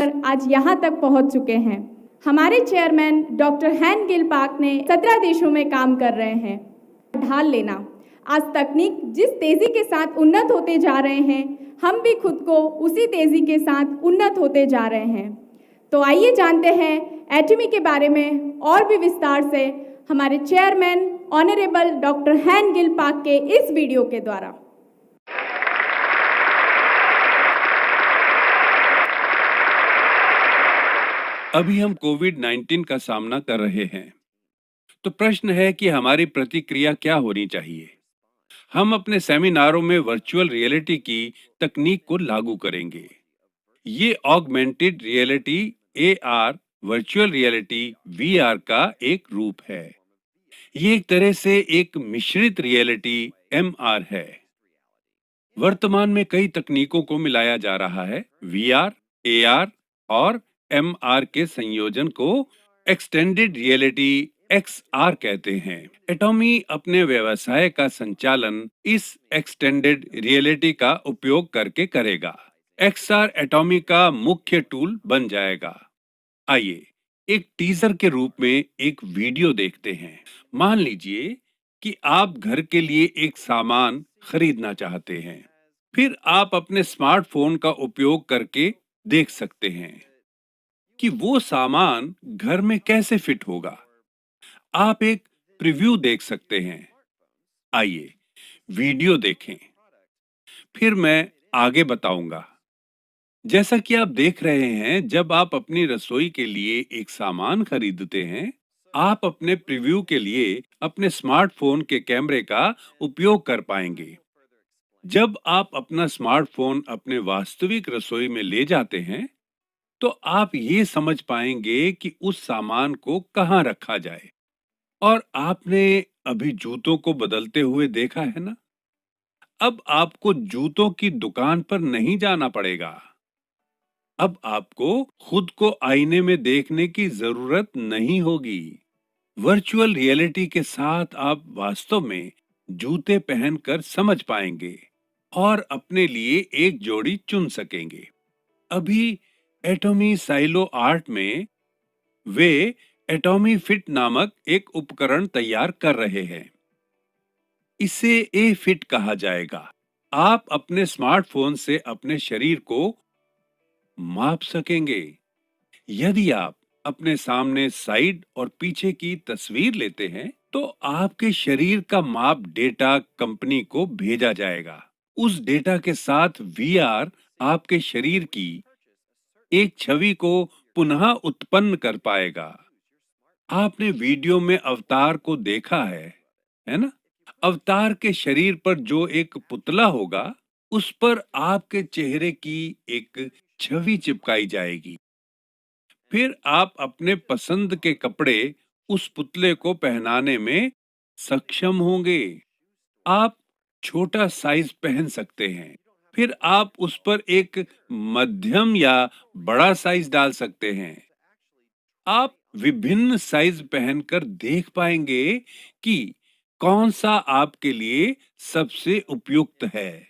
आज यहाँ तक पहुँच चुके हैं। हमारे चेयरमैन डॉक्टर हैन गिल पार्क ने 17 देशों में काम कर रहे हैं। ढाल लेना, आज तकनीक जिस तेज़ी के साथ उन्नत होते जा रहे हैं, हम भी खुद को उसी तेज़ी के साथ उन्नत होते जा रहे हैं। तो आइए जानते हैं एटमी के बारे में और भी विस्तार से हमारे चेयरमैन ऑनरेबल डॉक्टर हैन गिल पार्क के इस वीडियो के द्वारा। अभी हम कोविड-19 का सामना कर रहे हैं, तो प्रश्न है कि हमारी प्रतिक्रिया क्या होनी चाहिए। हम अपने सेमिनारों में वर्चुअल रियलिटी की तकनीक को लागू करेंगे। ये augmented reality AR, virtual reality VR का एक रूप है। ये एक तरह से एक मिश्रित रियलिटी MR है। वर्तमान में कई तकनीकों को मिलाया जा रहा है। VR, AR और MR के संयोजन को एक्सटेंडेड रियलिटी XR कहते हैं। एटॉमी अपने व्यवसाय का संचालन इस एक्सटेंडेड रियलिटी का उपयोग करके करेगा। XR एटॉमी का मुख्य टूल बन जाएगा। आइए एक टीजर के रूप में एक वीडियो देखते हैं। मान लीजिए कि आप घर के लिए एक सामान खरीदना चाहते हैं। फिर आप अपने स्मार्टफोन का उपयोग करके देख सकते हैं कि वो सामान घर में कैसे फिट होगा। आप एक प्रीव्यू देख सकते हैं। आइए वीडियो देखें, फिर मैं आगे बताऊंगा। जैसा कि आप देख रहे हैं, जब आप अपनी रसोई के लिए एक सामान खरीदते हैं, आप अपने प्रीव्यू के लिए अपने स्मार्टफोन के कैमरे का उपयोग कर पाएंगे। जब आप अपना स्मार्टफोन अपने वास्तविक रसोई में ले जाते हैं, तो आप ये समझ पाएंगे कि उस सामान को कहाँ रखा जाए। और आपने अभी जूतों को बदलते हुए देखा है ना? अब आपको जूतों की दुकान पर नहीं जाना पड़ेगा। अब आपको खुद को आईने में देखने की जरूरत नहीं होगी। वर्चुअल रियलिटी के साथ आप वास्तव में जूते पहनकर समझ पाएंगे और अपने लिए एक जोड़ी चुन सकेंगे। अभी एटॉमी साइलो आर्ट में वे एटॉमी फिट नामक एक उपकरण तैयार कर रहे हैं। इसे ए फिट कहा जाएगा। आप अपने स्मार्टफोन से अपने शरीर को माप सकेंगे। यदि आप अपने सामने साइड और पीछे की तस्वीर लेते हैं, तो आपके शरीर का माप डेटा कंपनी को भेजा जाएगा। उस डेटा के साथ VR आपके शरीर की एक छवि को पुनः उत्पन्न कर पाएगा। आपने वीडियो में अवतार को देखा है ना? अवतार के शरीर पर जो एक पुतला होगा, उस पर आपके चेहरे की एक छवि चिपकाई जाएगी। फिर आप अपने पसंद के कपड़े उस पुतले को पहनाने में सक्षम होंगे। आप छोटा साइज पहन सकते हैं। फिर आप उस पर एक मध्यम या बड़ा साइज डाल सकते हैं। आप विभिन्न साइज पहनकर देख पाएंगे कि कौन सा आपके लिए सबसे उपयुक्त है।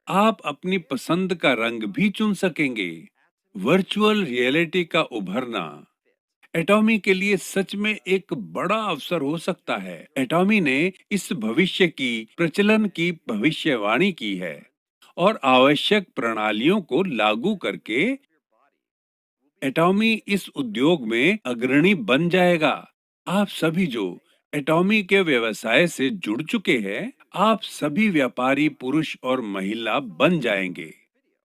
आप अपनी पसंद का रंग भी चुन सकेंगे। वर्चुअल रियलिटी का उभरना एटॉमी के लिए सच में एक बड़ा अवसर हो सकता है। एटॉमी ने इस भविष्य की प्रचलन की भविष्यवाणी की है और आवश्यक प्रणालियों को लागू करके एटॉमी इस उद्योग में अग्रणी बन जाएगा। आप सभी जो एटॉमी के व्यवसाय से जुड़ चुके हैं, आप सभी व्यापारी पुरुष और महिला बन जाएंगे,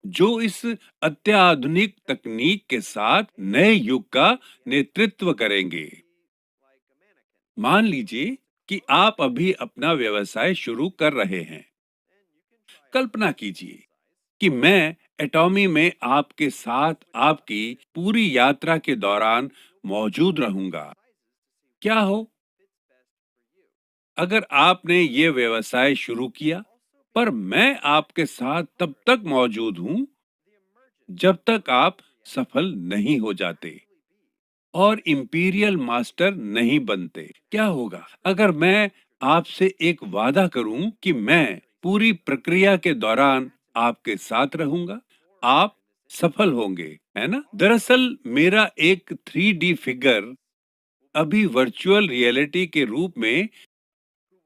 जो इस अत्याधुनिक तकनीक के साथ नए युग का नेतृत्व करेंगे। मान लीजिए कि आप अभी अपना व्यवसाय शुरू कर रहे हैं। कल्पना कीजिए कि मैं एटॉमी में आपके साथ आपकी पूरी यात्रा के दौरान मौजूद रहूंगा। क्या हो अगर आपने ये व्यवसाय शुरू किया, पर मैं आपके साथ तब तक मौजूद हूं जब तक आप सफल नहीं हो जाते और इंपीरियल मास्टर नहीं बनते। क्या होगा अगर मैं आपसे एक वादा करूं कि मैं पूरी प्रक्रिया के दौरान आपके साथ रहूंगा? आप सफल होंगे, है ना? दरअसल मेरा एक 3D फिगर अभी वर्चुअल रियलिटी के रूप में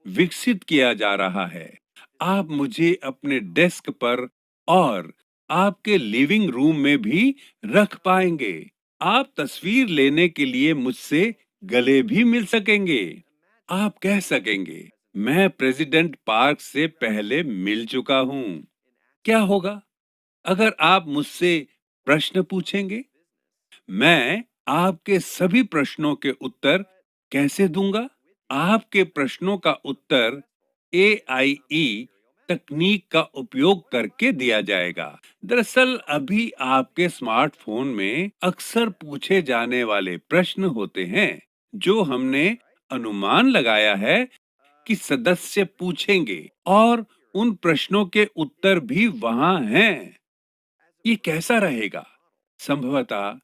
विकसित किया जा रहा है। आप मुझे अपने डेस्क पर और आपके लिविंग रूम में भी रख पाएंगे। आप तस्वीर लेने के लिए मुझसे गले भी मिल सकेंगे। आप कह सकेंगे, मैं प्रेसिडेंट पार्क से पहले मिल चुका हूँ। क्या होगा अगर आप मुझसे प्रश्न पूछेंगे? मैं आपके सभी प्रश्नों के उत्तर कैसे दूंगा? आपके प्रश्नों का उत्तर एआईई तकनीक का उपयोग करके दिया जाएगा। दरअसल अभी आपके स्मार्टफोन में अक्सर पूछे जाने वाले प्रश्न होते हैं जो हमने अनुमान लगाया है कि सदस्य पूछेंगे और उन प्रश्नों के उत्तर भी वहां हैं। ये कैसा रहेगा? संभवतः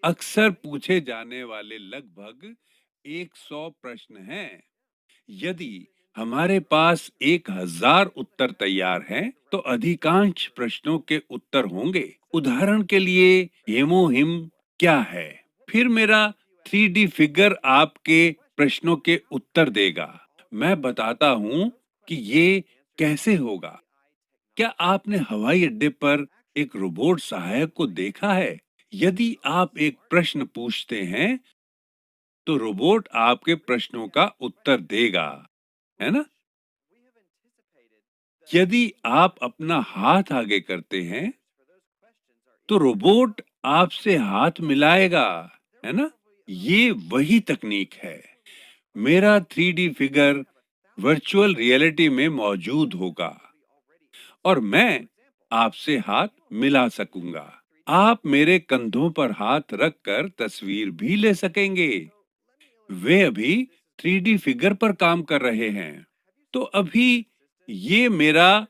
अक्सर पूछे जाने वाले लगभग 100 प्रश्न हैं। यदि हमारे पास 1000 उत्तर तैयार हैं, तो अधिकांश प्रश्नों के उत्तर होंगे। उदाहरण के लिए हेमोहिम क्या है? फिर मेरा 3D फिगर आपके प्रश्नों के उत्तर देगा। मैं बताता हूँ कि ये कैसे होगा। क्या आपने हवाई अड्डे पर एक रोबोट सहायक को देखा है? यदि आप एक प्रश्न पूछते हैं, तो रोबोट आपके प्रश्नों का उत्तर देगा, है ना? यदि आप अपना हाथ आगे करते हैं, तो रोबोट आपसे हाथ मिलाएगा, है ना? ये वही तकनीक है। मेरा 3D फिगर वर्चुअल रियलिटी में मौजूद होगा और मैं आपसे हाथ मिला सकूंगा। आप मेरे कंधों पर हाथ रखकर तस्वीर भी ले सकेंगे। वे अभी 3D फिगर पर काम कर रहे हैं। तो अभी ये मेरा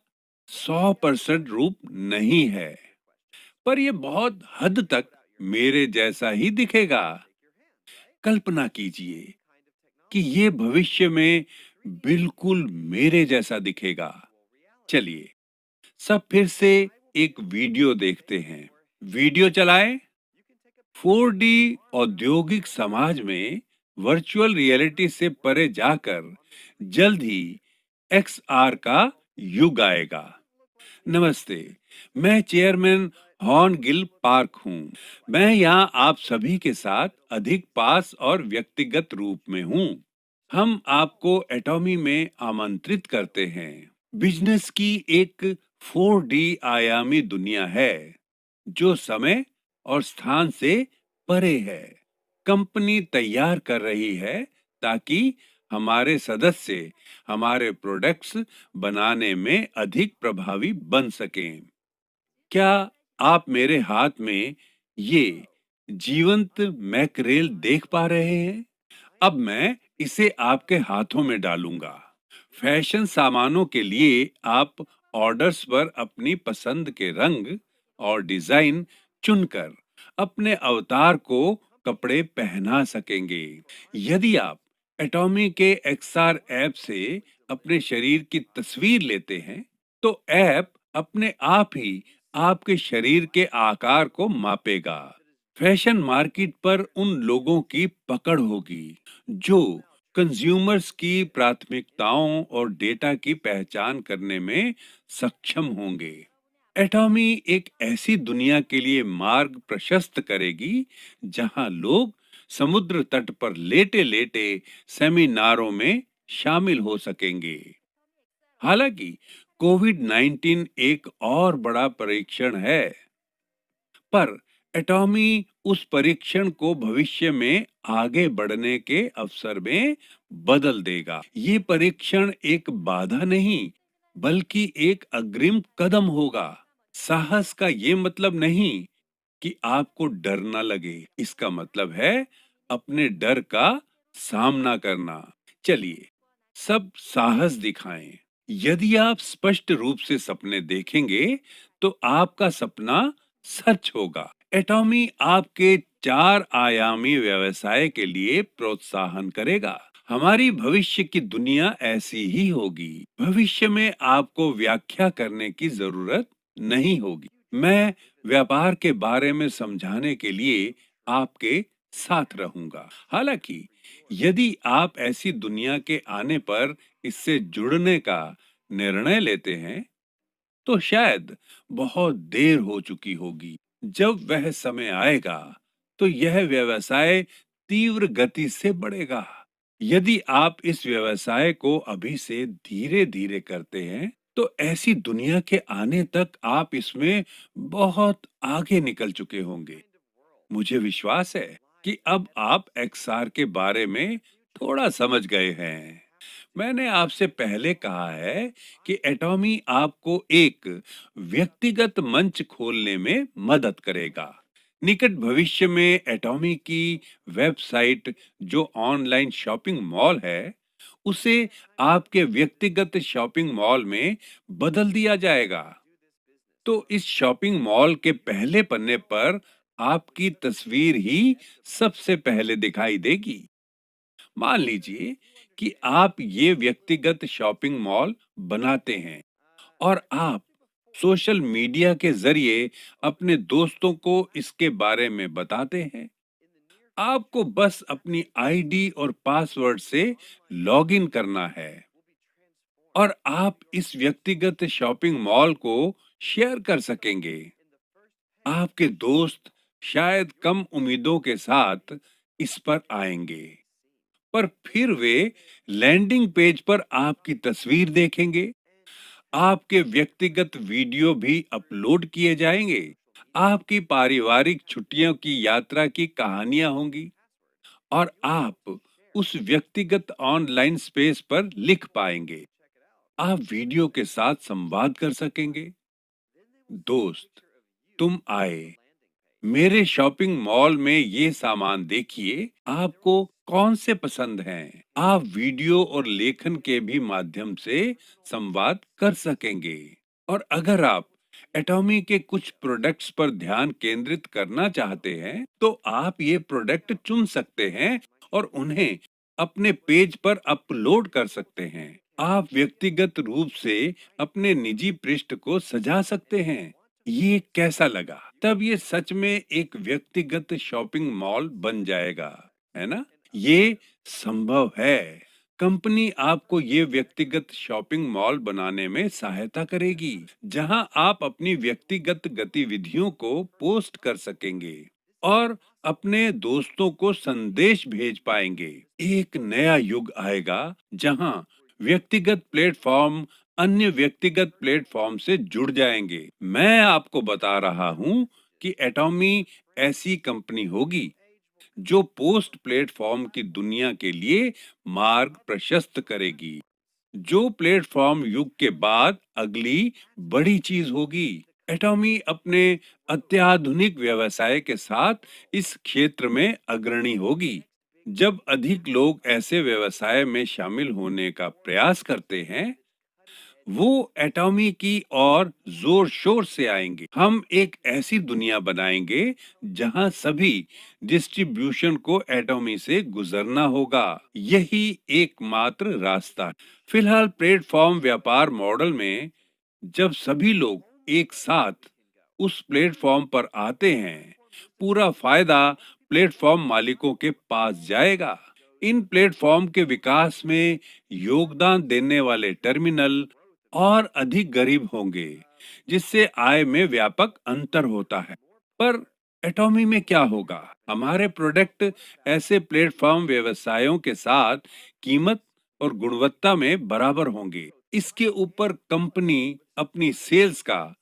100% रूप नहीं है, पर ये बहुत हद तक मेरे जैसा ही दिखेगा। कल्पना कीजिए कि ये भविष्य में बिल्कुल मेरे जैसा दिखेगा। चलिए सब फिर से एक वीडियो देखते हैं। वीडियो चलाएं। 4D औद्योगिक समाज में वर्चुअल रियलिटी से परे जाकर जल्द ही XR का युग आएगा। नमस्ते, मैं चेयरमैन हॉर्न गिल पार्क हूँ। मैं यहाँ आप सभी के साथ अधिक पास और व्यक्तिगत रूप में हूँ। हम आपको एटॉमी में आमंत्रित करते हैं। बिजनेस की एक 4D आयामी दुनिया है जो समय और स्थान से परे है। कंपनी तैयार कर रही है ताकि हमारे सदस्य हमारे प्रोडक्ट्स बनाने में अधिक प्रभावी बन सकें। क्या आप मेरे हाथ में ये जीवंत मैकरेल देख पा रहे हैं? अब मैं इसे आपके हाथों में डालूंगा। फैशन सामानों के लिए आप ऑर्डर्स पर अपनी पसंद के रंग और डिजाइन चुनकर अपने अवतार को कपड़े पहना सकेंगे। यदि आप एटॉमी के XR ऐप से अपने शरीर की तस्वीर लेते हैं, तो ऐप अपने आप ही आपके शरीर के आकार को मापेगा। फैशन मार्केट पर उन लोगों की पकड़ होगी जो कंज्यूमर्स की प्राथमिकताओं और डेटा की पहचान करने में सक्षम होंगे। एटॉमी एक ऐसी दुनिया के लिए मार्ग प्रशस्त करेगी जहां लोग समुद्र तट पर लेटे-लेटे सेमिनारों में शामिल हो सकेंगे। हालांकि कोविड-19 एक और बड़ा परीक्षण है, पर एटॉमी उस परीक्षण को भविष्य में आगे बढ़ने के अवसर में बदल देगा। ये परीक्षण एक बाधा नहीं, बल्कि एक अग्रिम कदम होगा। साहस का ये मतलब नहीं कि आपको डर ना लगे। इसका मतलब है अपने डर का सामना करना। चलिए सब साहस दिखाएं। यदि आप स्पष्ट रूप से सपने देखेंगे, तो आपका सपना सच होगा। एटॉमी आपके 4 आयामी व्यवसाय के लिए प्रोत्साहन करेगा। हमारी भविष्य की दुनिया ऐसी ही होगी। भविष्य में आपको व्याख्या करने की जरूरत नहीं होगी। मैं व्यापार के बारे में समझाने के लिए आपके साथ रहूंगा। हालांकि यदि आप ऐसी दुनिया के आने पर इससे जुड़ने का निर्णय लेते हैं, तो शायद बहुत देर हो चुकी होगी। जब वह समय आएगा, तो यह व्यवसाय तीव्र गति से बढ़ेगा। यदि आप इस व्यवसाय को अभी से धीरे-धीरे करते हैं, तो ऐसी दुनिया के आने तक आप इसमें बहुत आगे निकल चुके होंगे। मुझे विश्वास है कि अब आप एक्सआर के बारे में थोड़ा समझ गए हैं। मैंने आपसे पहले कहा है कि एटॉमी आपको एक व्यक्तिगत मंच खोलने में मदद करेगा। निकट भविष्य में एटॉमी की वेबसाइट, जो ऑनलाइन शॉपिंग मॉल है, उसे आपके व्यक्तिगत शॉपिंग मॉल में बदल दिया जाएगा। तो इस शॉपिंग मॉल के पहले पन्ने पर आपकी तस्वीर ही सबसे पहले दिखाई देगी। मान लीजिए कि आप ये व्यक्तिगत शॉपिंग मॉल बनाते हैं और आप सोशल मीडिया के जरिए अपने दोस्तों को इसके बारे में बताते हैं। आपको बस अपनी आईडी और पासवर्ड से लॉगिन करना है और आप इस व्यक्तिगत शॉपिंग मॉल को शेयर कर सकेंगे। आपके दोस्त शायद कम उम्मीदों के साथ इस पर आएंगे, पर फिर वे लैंडिंग पेज पर आपकी तस्वीर देखेंगे। आपके व्यक्तिगत वीडियो भी अपलोड किए जाएंगे। आपकी पारिवारिक छुट्टियों की यात्रा की कहानियां होंगी और आप उस व्यक्तिगत ऑनलाइन स्पेस पर लिख पाएंगे। आप वीडियो के साथ संवाद कर सकेंगे। दोस्त, तुम आए, मेरे शॉपिंग मॉल में ये सामान देखिए, आपको कौन से पसंद हैं? आप वीडियो और लेखन के भी माध्यम से संवाद कर सकेंगे। और अगर आप एटॉमी के कुछ प्रोडक्ट्स पर ध्यान केंद्रित करना चाहते हैं, तो आप ये प्रोडक्ट चुन सकते हैं और उन्हें अपने पेज पर अपलोड कर सकते हैं। आप व्यक्तिगत रूप से अपने निजी पृष्ठ को सजा सकते हैं। ये कैसा लगा? तब ये सच में एक व्यक्तिगत शॉपिंग मॉल बन जाएगा, है ना? ये संभव है। कंपनी आपको ये व्यक्तिगत शॉपिंग मॉल बनाने में सहायता करेगी, जहां आप अपनी व्यक्तिगत गतिविधियों को पोस्ट कर सकेंगे और अपने दोस्तों को संदेश भेज पाएंगे। एक नया युग आएगा जहां व्यक्तिगत प्लेटफॉर्म अन्य व्यक्तिगत प्लेटफॉर्म से जुड़ जाएंगे। मैं आपको बता रहा हूं कि एटॉमी ऐसी कंपनी होगी जो पोस्ट प्लेटफॉर्म की दुनिया के लिए मार्ग प्रशस्त करेगी। जो प्लेटफॉर्म युग के बाद अगली बड़ी चीज होगी। एटॉमी अपने अत्याधुनिक व्यवसाय के साथ इस क्षेत्र में अग्रणी होगी। जब अधिक लोग ऐसे व्यवसाय में शामिल होने का प्रयास करते हैं, वो एटॉमी की और जोर शोर से आएंगे। हम एक ऐसी दुनिया बनाएंगे जहां सभी डिस्ट्रीब्यूशन को एटॉमी से गुजरना होगा। यही एकमात्र रास्ता है। फिलहाल प्लेटफॉर्म व्यापार मॉडल में जब सभी लोग एक साथ उस प्लेटफॉर्म पर आते हैं, पूरा फायदा प्लेटफॉर्म मालिकों के पास जाएगा। इन प्लेटफॉर्म के विकास में योगदान देने वाले टर्मिनल और अधिक गरीब होंगे, जिससे आय में व्यापक अंतर होता है। पर एटॉमी में क्या होगा? हमारे प्रोडक्ट ऐसे प्लेटफॉर्म व्यवसायों के साथ कीमत और गुणवत्ता में बराबर होंगे। इसके ऊपर कंपनी अपनी सेल्स का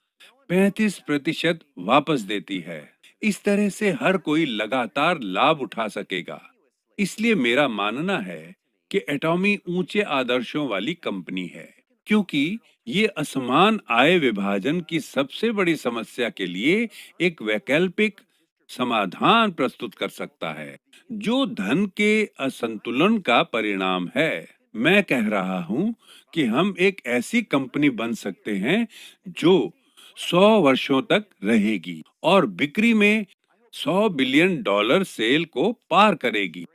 35% वापस देती है। इस तरह से हर कोई लगातार लाभ उठा सकेगा। इसलिए मेरा मानना है कि एटॉमी ऊंचे आदर्शों वाली कंपनी है, क्योंकि ये असमान आय विभाजन की सबसे बड़ी समस्या के लिए एक वैकल्पिक समाधान प्रस्तुत कर सकता है, जो धन के असंतुलन का परिणाम है। मैं कह रहा हूं कि हम एक ऐसी कंपनी बन सकते हैं जो 100 वर्षों तक रहेगी और बिक्री में $100 बिलियन सेल को पार करेगी।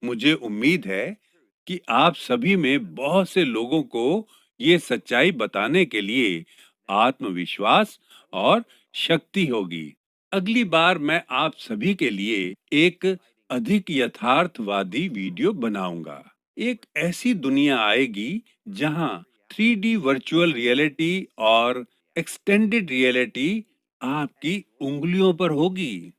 मुझे उम्मीद है कि आप सभी में बहुत से लोगों को ये सच्चाई बताने के लिए आत्मविश्वास और शक्ति होगी। अगली बार मैं आप सभी के लिए एक अधिक यथार्थवादी वीडियो बनाऊंगा। एक ऐसी दुनिया आएगी जहां 3D वर्चुअल रियलिटी और एक्सटेंडेड रियलिटी आपकी उंगलियों पर होगी।